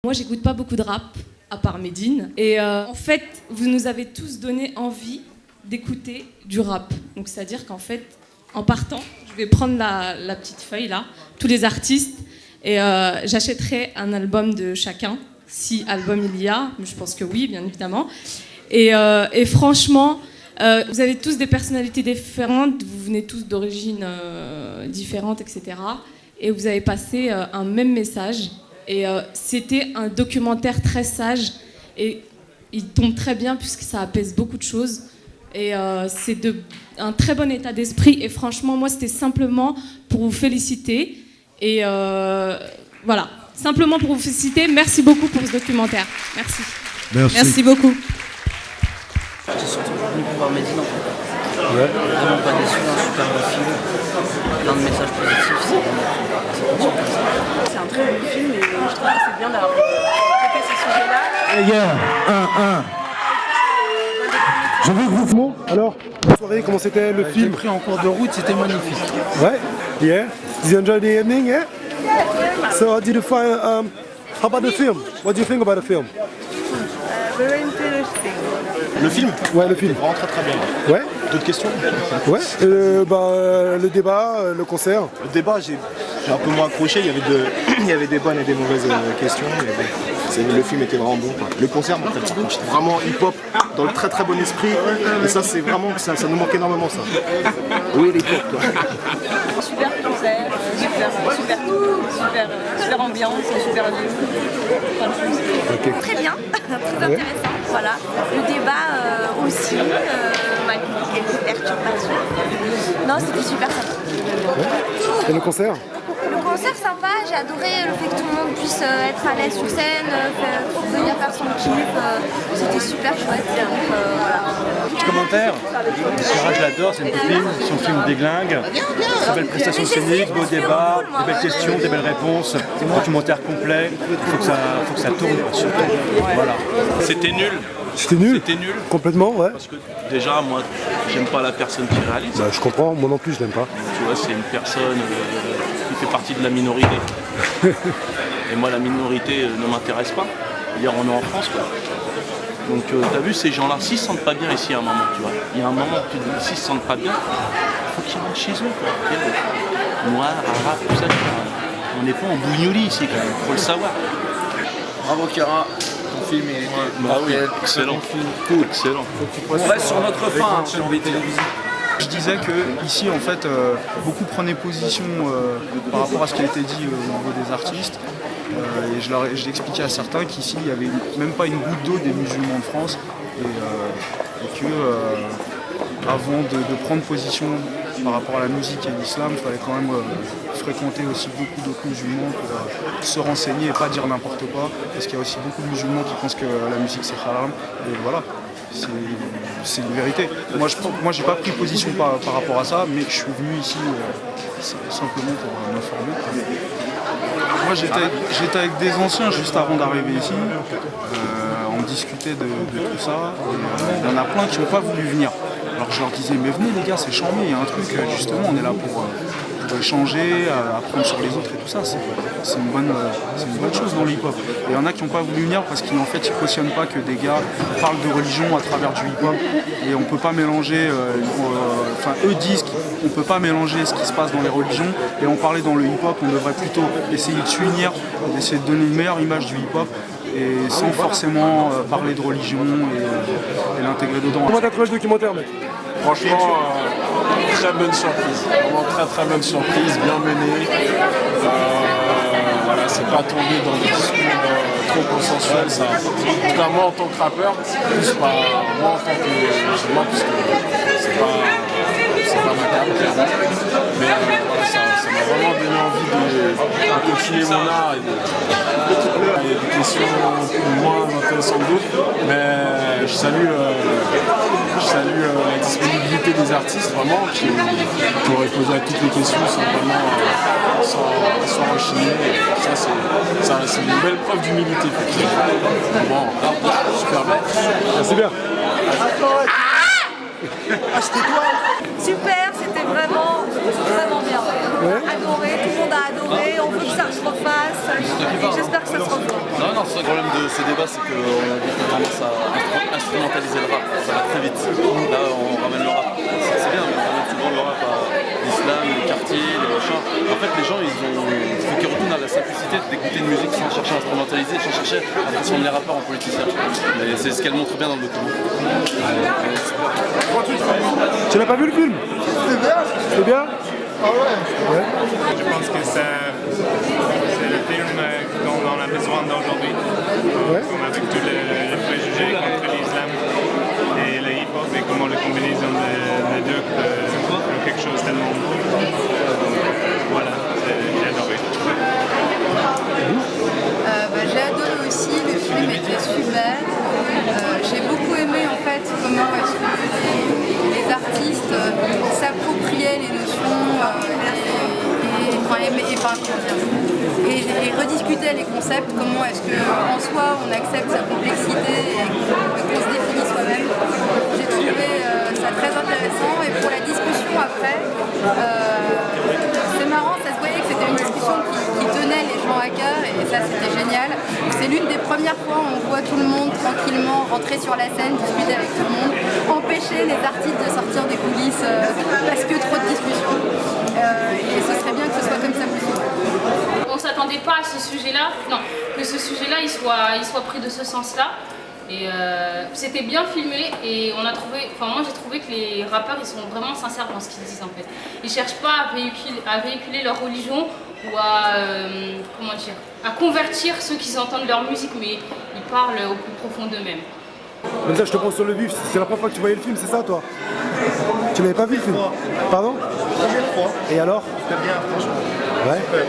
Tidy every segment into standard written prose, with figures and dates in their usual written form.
Moi, j'écoute pas beaucoup de rap, à part Medine. Et en fait, vous nous avez tous donné envie d'écouter du rap. Donc, c'est-à-dire qu'en fait, en partant, je vais prendre la petite feuille là, tous les artistes, et j'achèterai un album de chacun, si album il y a, mais je pense que oui, bien évidemment. Et franchement, vous avez tous des personnalités différentes, vous venez tous d'origines différentes, etc. Et vous avez passé un même message. Et c'était un documentaire très sage, et il tombe très bien puisque ça apaise beaucoup de choses. Et c'est un très bon état d'esprit. Et franchement, moi, c'était simplement pour vous féliciter. Et voilà, simplement pour vous féliciter. Merci beaucoup pour ce documentaire. Merci. Merci beaucoup. J'étais surtout venu pour voir Medine en fait. Ouais. Vraiment pas déçu, un super bon film. Plein de messages positifs. C'est un très bon film et je trouve que c'est bien d'avoir traité ces sujets-là. Yeah, Je veux que vous... Bon, alors, la soirée, comment c'était le film? Pris en cours de route, c'était magnifique. Ouais, yeah. Did you enjoy the evening, yeah? So, how did you find, how about the film? What do you think about the film? Very interesting. Le film? Ouais, le film. Vraiment très très bien. Ouais. D'autres questions? Ouais, le débat, le concert. Le débat, j'ai un peu moins accroché, il y avait des bonnes et des mauvaises questions. Mais bon, le film était vraiment bon, quoi. Le concert, en fait, c'était vraiment hip-hop, dans le très très bon esprit. Et ça, c'est vraiment, ça nous manque énormément, ça. Oui, l'hip-hop, toi. Super concert, super ambiance, super lieu. Plein de choses. Okay. Très bien, très intéressant. Voilà. Le débat aussi, malgré quelques perturbations. Non, c'était super sympa. Ouais. Et le concert? Le concert sympa, j'ai adoré le fait que tout le monde puisse être à l'aise sur scène, venir faire son kiff. C'était super chouette. Donc, voilà. Petit commentaire, Sarah, je l'adore, c'est une copine, son film déglingue. Très belle prestation scénique, beau débat, des belles questions, des belles réponses, un documentaire complet. Il faut que ça tourne, surtout. Voilà. C'était nul. C'était nul? C'était nul. Complètement, ouais. Parce que déjà, moi, j'aime pas la personne qui réalise. Bah, je comprends, moi non plus, je l'aime pas. Tu vois, c'est une personne qui fait partie de la minorité. Et moi, la minorité ne m'intéresse pas. C'est-à-dire, on est en France, quoi. Donc, t'as vu, ces gens-là, s'ils se sentent pas bien ici à un moment, tu vois, il y a un moment où tu te dis, s'ils se sentent pas bien, il faut qu'ils rentrent chez eux, quoi. Noirs, arabes, tout ça, on n'est pas en bougnouli ici, quand même, faut le savoir. Bravo Kara, ton film est Excellent. Cool. Excellent. On reste sur notre fin, j'ai envie de télévision. Je disais que ici en fait beaucoup prenaient position par rapport à ce qui a été dit au niveau des artistes et je l'expliquais à certains qu'ici il n'y avait même pas une goutte d'eau des musulmans de France et que avant de prendre position par rapport à la musique et l'islam, il fallait quand même fréquenter aussi beaucoup d'autres musulmans pour se renseigner et pas dire n'importe quoi, parce qu'il y a aussi beaucoup de musulmans qui pensent que la musique c'est haram et voilà. C'est une vérité. Moi, j'ai pas pris position par rapport à ça, mais je suis venu ici simplement pour m'informer. Moi, j'étais avec des anciens juste avant d'arriver ici. On discutait de tout ça. Il y en a plein qui n'ont pas voulu venir. Alors je leur disais, mais venez les gars, c'est charmé, il y a un truc, justement, on est là pour échanger, apprendre sur les autres et tout ça. C'est une bonne chose dans le hip-hop. Et il y en a qui n'ont pas voulu venir parce qu'en fait, ils ne cautionnent pas que des gars parlent de religion à travers du hip-hop. Et on ne peut pas mélanger, eux disent qu'on ne peut pas mélanger ce qui se passe dans les religions et en parler dans le hip-hop. On devrait plutôt essayer de s'unir, d'essayer de donner une meilleure image du hip-hop et sans forcément parler de religion et l'intégrer dedans. Comment t'as trouvé le documentaire, mec? Franchement, très bonne surprise. Vraiment très bonne surprise, bien menée. Voilà, c'est pas tombé dans des discours trop consensuels. Ça. En tout cas, moi en tant que rappeur, plus pas moi en tant que musulman, puisque c'est pas ma carte, clairement. Mais voilà, ça m'a vraiment donné envie de continuer mon art. Il y a des questions moins intéressantes que d'autres, mais je salue la disponibilité des artistes vraiment qui ont répondu à toutes les questions sans rechigner. Ça, c'est une belle preuve d'humilité. Bon, super bien. Merci bien. Super, c'était vraiment bien. adoré, tout le monde a adoré, on veut que ça se refasse, et j'espère que ça se refera. Non, c'est le problème de ce débat, c'est qu'on a tendance à instrumentaliser le rap, ça va très vite. Là, on ramène le rap, c'est bien, mais on ramène souvent le rap à l'islam, le quartier, les machins. En fait, les gens, il faut qu'ils retournent à la simplicité d'écouter une musique sans chercher à instrumentaliser, sans chercher à transformer les rappeurs en politiciens. Et c'est ce qu'elle montre bien dans le document. Tu n'as pas vu le film? C'est bien? Je pense que c'est le film dont on a besoin d'aujourd'hui. Comme avec tous les préjugés contre l'islam et le hip-hop et comment le combinaison des deux pour quelque chose tellement beau. Voilà, j'ai adoré. J'ai adoré aussi, le film était super. J'ai beaucoup aimé en fait comment est-ce que les artistes s'appropriaient les notions et rediscutaient les concepts, comment est-ce qu'en soi on accepte sa complexité et qu'on se définit soi-même. J'ai trouvé ça très intéressant et pour la discussion après, c'est marrant, ça se voyait que c'était une discussion qui tenait les gens à cœur et ça c'était génial. C'est l'une des premières fois où on voit tout le monde tranquillement rentrer sur la scène, discuter avec tout le monde, empêcher les artistes de sortir des coulisses parce que trop de discussions. Et ce serait bien que ce soit comme ça plus souvent. On ne s'attendait pas à ce sujet-là, non, que ce sujet-là il soit pris de ce sens-là. Et c'était bien filmé et on a trouvé, moi j'ai trouvé que les rappeurs ils sont vraiment sincères dans ce qu'ils disent en fait. Ils cherchent pas à véhiculer leur religion ou à convertir ceux qui entendent leur musique, mais ils parlent au plus profond d'eux-mêmes. Comme ça, je te prends sur le vif. C'est la première fois que tu voyais le film, c'est ça, toi? Tu l'avais pas vu le film? Pardon? Première fois. Et alors? Très bien, franchement. Ouais. Super.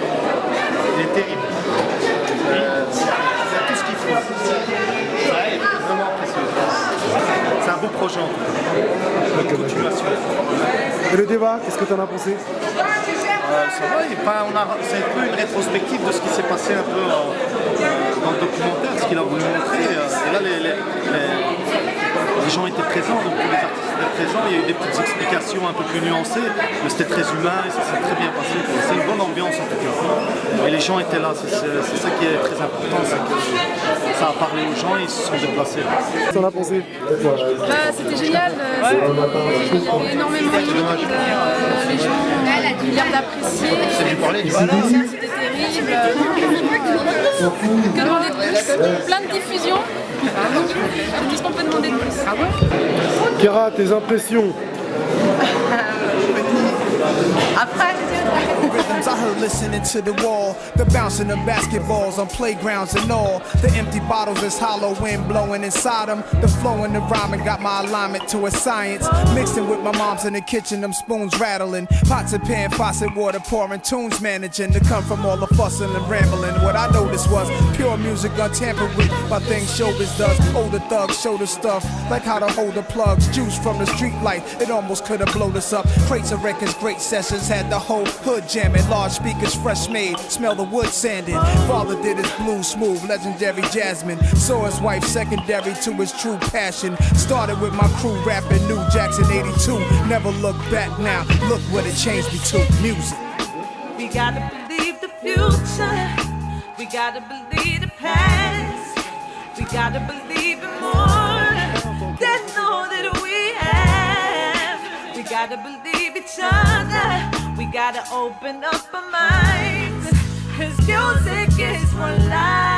Il est terrible. C'est tout ce qu'il faut. Ouais, vraiment précieux. C'est un beau projet en tout cas. Une continuation. Et le débat, qu'est-ce que tu en as pensé? Ça va, c'est un peu une rétrospective de ce qui s'est passé un peu dans le documentaire, ce qu'il a voulu montrer. Et là, les gens étaient présents, donc tous les artistes étaient présents, il y a eu des petites explications un peu plus nuancées, mais c'était très humain et ça s'est très bien passé. C'est une bonne ambiance en tout cas. Et les gens étaient là, c'est ça qui est très important, c'est que ça a parlé aux gens et ils se sont déplacés. Qu'est-ce que tu en as pensé? C'était génial, il y avait énormément de choses, les gens ont l'air d'apprécier. C'était terrible. Que demander de plus? Plein de diffusion. Qu'est-ce qu'on peut demander de plus? Kira, tes impressions? Après, Rhythms I heard listening to the wall, the bouncing of basketballs on playgrounds and all. The empty bottles is hollow, wind blowing inside them. The flow and the rhyming got my alignment to a science. Mixing with my mom's in the kitchen, them spoons rattling. Pots and pan, faucet, water pouring, tunes managing to come from all the fussing and rambling. What I noticed was pure music untampered with by things showbiz does. Older thugs show the stuff, like how to hold the plugs. Juice from the street light, it almost could have blown us up. Crates of records, great sessions, had the whole hood jamming. Large speakers, fresh made, smell the wood sanding. Father did his blues smooth, legendary Jasmine. Saw his wife secondary to his true passion. Started with my crew rapping New Jackson 82. Never look back now, look what it changed me to, music. We gotta believe the future, we gotta believe the past. We gotta believe in more than all that we have. We gotta believe each other, we gotta open up our minds, 'cause music is for life.